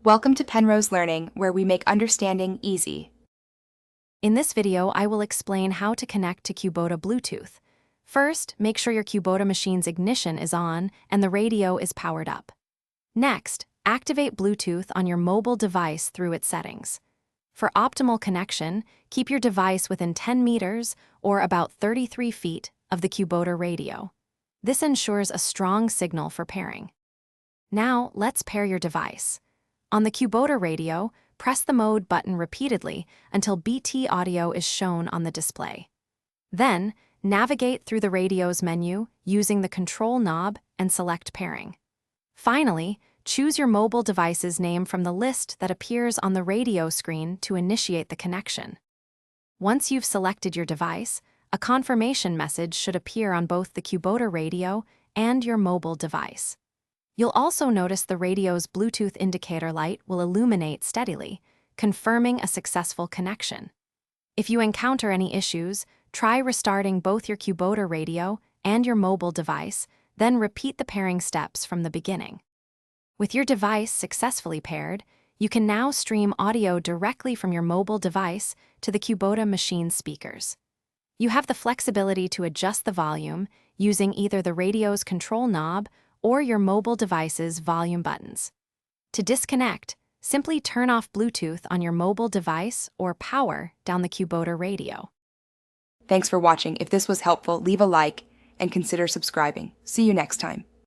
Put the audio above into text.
Welcome to Penrose Learning, where we make understanding easy. In this video, I will explain how to connect to Kubota Bluetooth. First, make sure your Kubota machine's ignition is on and the radio is powered up. Next, activate Bluetooth on your mobile device through its settings. For optimal connection, keep your device within 10 meters or about 33 feet of the Kubota radio. This ensures a strong signal for pairing. Now, let's pair your device. On the Kubota radio, press the mode button repeatedly until BT audio is shown on the display. Then, navigate through the radio's menu using the control knob and select pairing. Finally, choose your mobile device's name from the list that appears on the radio screen to initiate the connection. Once you've selected your device, a confirmation message should appear on both the Kubota radio and your mobile device. You'll also notice the radio's Bluetooth indicator light will illuminate steadily, confirming a successful connection. If you encounter any issues, try restarting both your Kubota radio and your mobile device, then repeat the pairing steps from the beginning. With your device successfully paired, you can now stream audio directly from your mobile device to the Kubota machine speakers. You have the flexibility to adjust the volume using either the radio's control knob or your mobile device's volume buttons. To disconnect, simply turn off Bluetooth on your mobile device or power down the Kubota radio. Thanks for watching. If this was helpful, leave a like and consider subscribing. See you next time.